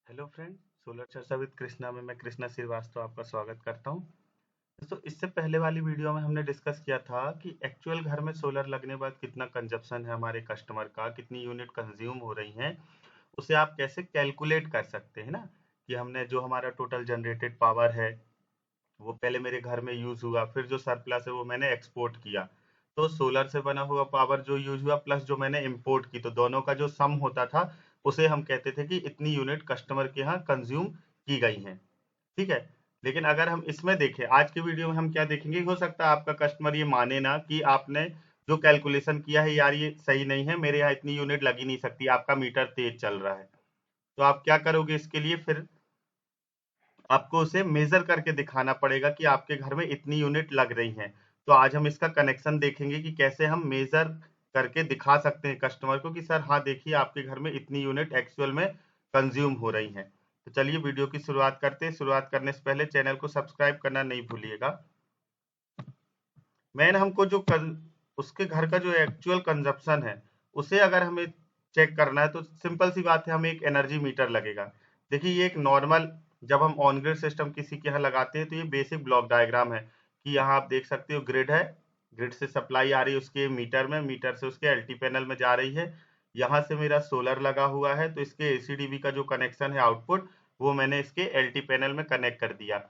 Hello friend, solar चर्चा with Krishna में मैं कृष्णा श्रीवास्तव आपका स्वागत करता हूं। दोस्तों, इससे पहले वाली वीडियो में हमने डिस्कस किया था कि एक्चुअल घर में सोलर लगने के बाद कितना कंजप्शन है हमारे कस्टमर का, कितनी यूनिट कंज्यूम हो रही हैं, उसे आप कैसे कैलकुलेट कर सकते हैं ना। कि हमने जो हमारा टोटल जनरेटेड पावर है वो पहले मेरे घर में यूज हुआ, फिर जो सरप्लस है वो मैंने एक्सपोर्ट किया। तो सोलर से बना हुआ पावर जो यूज हुआ प्लस जो मैंने इंपोर्ट की, तो दोनों का जो सम होता था उसे हम कहते थे कि इतनी यूनिट कस्टमर के यहाँ कंज्यूम की गई हैं। ठीक है। लेकिन अगर हम इसमें देखें, आज की वीडियो में हम क्या देखेंगे, हो सकता है आपका कस्टमर ये माने ना कि आपने जो कैलकुलेशन किया है यार ये सही नहीं है, मेरे यहाँ इतनी यूनिट लगी नहीं सकती, आपका मीटर तेज चल रहा है। तो आप क्या करोगे, इसके लिए फिर आपको उसे मेजर करके दिखाना पड़ेगा कि आपके घर में इतनी यूनिट लग रही हैं। तो आज हम इसका कनेक्शन देखेंगे कि कैसे हम मेजर करके दिखा सकते हैं कस्टमर को कि सर हाँ देखिए आपके घर में इतनी यूनिट एक्चुअल में कंज्यूम हो रही हैं। तो चलिए वीडियो की शुरुआत करते हैं। शुरुआत करने से पहले चैनल को सब्सक्राइब करना नहीं भूलिएगा। मैन हमको उसके घर का जो एक्चुअल कंजप्शन है उसे अगर हमें चेक करना है तो सिंपल सी बात है, हमें एक एनर्जी मीटर लगेगा। देखिए ये एक नॉर्मल, जब हम ऑन ग्रिड सिस्टम किसी के यहाँ लगाते हैं तो ये बेसिक ब्लॉक डायग्राम है कि यहाँ आप देख सकते हो ग्रिड है, ग्रिड से सप्लाई आ रही है उसके मीटर में, मीटर से उसके एलटी पैनल में जा रही है। यहाँ से मेरा सोलर लगा हुआ है तो इसके एसीडीबी का जो कनेक्शन है आउटपुट, वो मैंने इसके एलटी पैनल में कनेक्ट कर दिया।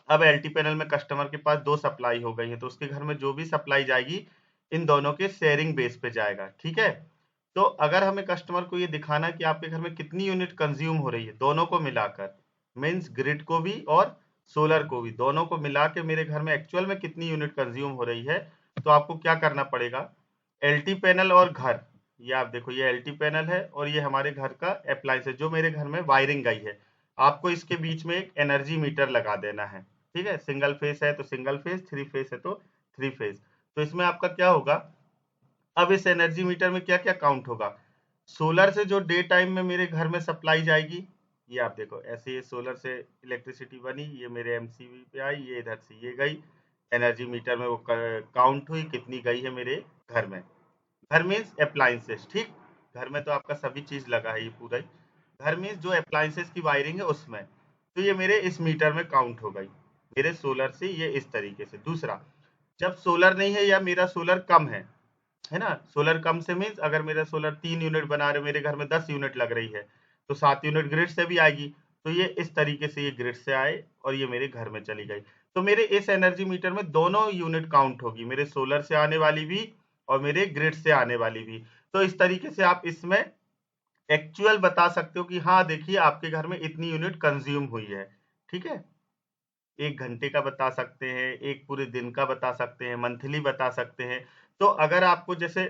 अब एलटी पैनल में कस्टमर के पास दो सप्लाई हो गई है तो उसके घर में जो भी सप्लाई जाएगी इन दोनों के शेयरिंग बेस पे जाएगा। ठीक है। तो अगर हमें कस्टमर को ये दिखाना है कि आपके घर में कितनी यूनिट कंज्यूम हो रही है दोनों को मिलाकर, मीन्स ग्रिड को भी और सोलर को भी, दोनों को मिला के मेरे घर में एक्चुअल में कितनी यूनिट कंज्यूम हो रही है, तो आपको क्या करना पड़ेगा, एलटी पैनल और घर, ये आप देखो ये एलटी पैनल है और ये हमारे घर का अप्लायंस है जो मेरे घर में वायरिंग गई है। आपको इसके बीच में एक एनर्जी मीटर लगा देना है। ठीक है, सिंगल फेस है तो सिंगल फेस, थ्री फेस है तो थ्री फेस। तो इसमें आपका क्या होगा, अब इस एनर्जी मीटर में क्या क्या काउंट होगा, सोलर से जो डे टाइम में मेरे घर में सप्लाई जाएगी, ये आप देखो ऐसे ये सोलर से इलेक्ट्रिसिटी बनी, ये मेरे एमसीबी पे आई, ये इधर से ये गई, एनर्जी मीटर में वो काउंट हुई कितनी गई है मेरे घर में। घर मीन्स अप्लायंसेस। ठीक, घर में तो आपका सभी चीज लगा है ये पूरा ही, घर मीन्स जो अप्लायंसेस की वायरिंग है उसमें। तो ये मेरे इस मीटर में काउंट हो गई मेरे सोलर से, ये इस तरीके से। दूसरा, जब सोलर नहीं है या मेरा सोलर कम है ना, सोलर कम से मीन्स अगर मेरा सोलर 3 यूनिट बना रहे, मेरे घर में 10 यूनिट लग रही है तो 7 यूनिट ग्रिड से भी आएगी। तो ये इस तरीके से ये ग्रिड से आए और ये मेरे घर में चली गई। तो मेरे इस एनर्जी मीटर में दोनों यूनिट काउंट होगी, मेरे सोलर से आने वाली भी और मेरे ग्रिड से आने वाली भी। तो इस तरीके से आप इसमें एक्चुअल बता सकते हो कि हाँ देखिए आपके घर में इतनी यूनिट कंज्यूम हुई है। ठीक है, 1 घंटे का बता सकते हैं, एक पूरे दिन का बता सकते हैं, मंथली बता सकते हैं। तो अगर आपको जैसे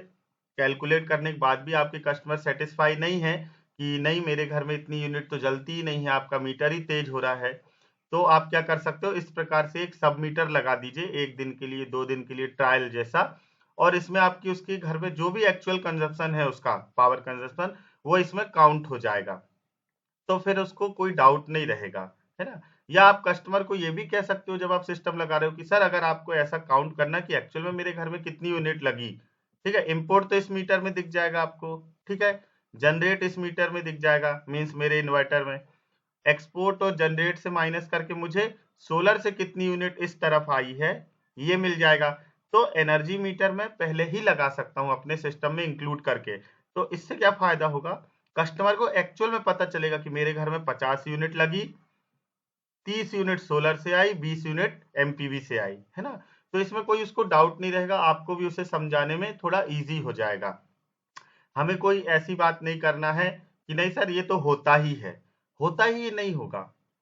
कैलकुलेट करने के बाद भी आपके कस्टमर सेटिस्फाई नहीं है कि नहीं मेरे घर में इतनी यूनिट तो जलती ही नहीं है, आपका मीटर ही तेज हो रहा है, तो आप क्या कर सकते हो, इस प्रकार से एक सब मीटर लगा दीजिए 1 दिन के लिए, 2 दिन के लिए ट्रायल जैसा। और इसमें आपकी उसके घर में जो भी एक्चुअल कंजप्शन है उसका पावर कंजप्शन, वो इसमें काउंट हो जाएगा। तो फिर उसको कोई डाउट नहीं रहेगा, है ना। या आप कस्टमर को ये भी कह सकते हो जब आप सिस्टम लगा रहे हो कि सर अगर आपको ऐसा काउंट करना कि एक्चुअल में मेरे घर में कितनी यूनिट लगी, ठीक है, इंपोर्ट तो इस मीटर में दिख जाएगा आपको, ठीक है, जनरेट इस मीटर में दिख जाएगा मीन्स मेरे इन्वर्टर में, एक्सपोर्ट और जनरेट से माइनस करके मुझे सोलर से कितनी यूनिट इस तरफ आई है ये मिल जाएगा। तो एनर्जी मीटर में पहले ही लगा सकता हूं अपने सिस्टम में इंक्लूड करके। तो इससे क्या फायदा होगा, कस्टमर को एक्चुअल में पता चलेगा कि मेरे घर में 50 यूनिट लगी, 30 यूनिट सोलर से आई, 20 यूनिट एमपीवी से आई, है ना। तो इसमें कोई उसको डाउट नहीं रहेगा, आपको भी उसे समझाने में थोड़ा इजी हो जाएगा। हमें कोई ऐसी बात नहीं करना है कि नहीं सर ये तो होता ही है, होता ही ये नहीं होगा,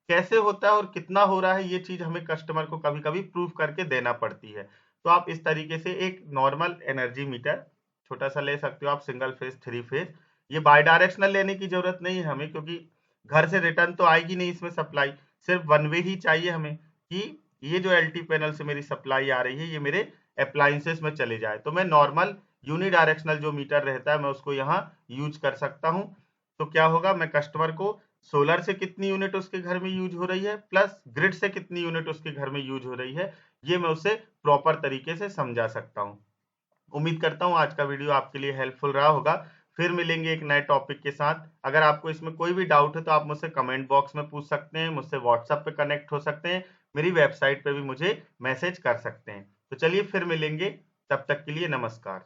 कैसे होता है और कितना हो रहा है ये चीज हमें कस्टमर को कभी कभी प्रूफ करके देना पड़ती है। तो आप इस तरीके से एक नॉर्मल एनर्जी मीटर छोटा सा ले सकते हो आप, सिंगल फेज, थ्री फेज। ये बाई डायरेक्शनल लेने की जरूरत नहीं है हमें, क्योंकि घर से रिटर्न तो आएगी नहीं इसमें सप्लाई, सिर्फ वन वे ही चाहिए हमें कि ये जो एलटी पैनल से मेरी सप्लाई आ रही है ये मेरे अप्लायंसेस में चले जाए। तो मैं नॉर्मल यूनिडायरेक्शनल जो मीटर रहता है मैं उसको यहाँ यूज कर सकता हूँ। तो क्या होगा, मैं कस्टमर को सोलर से कितनी यूनिट उसके घर में यूज हो रही है प्लस ग्रिड से कितनी यूनिट उसके घर में यूज हो रही है, ये मैं उसे प्रॉपर तरीके से समझा सकता हूँ। उम्मीद करता हूँ आज का वीडियो आपके लिए हेल्पफुल रहा होगा। फिर मिलेंगे एक नए टॉपिक के साथ। अगर आपको इसमें कोई भी डाउट है तो आप मुझसे कमेंट बॉक्स में पूछ सकते हैं, मुझसे व्हाट्सएप पे कनेक्ट हो सकते हैं, मेरी वेबसाइट पे भी मुझे मैसेज कर सकते हैं। तो चलिए फिर मिलेंगे, तब तक के लिए नमस्कार।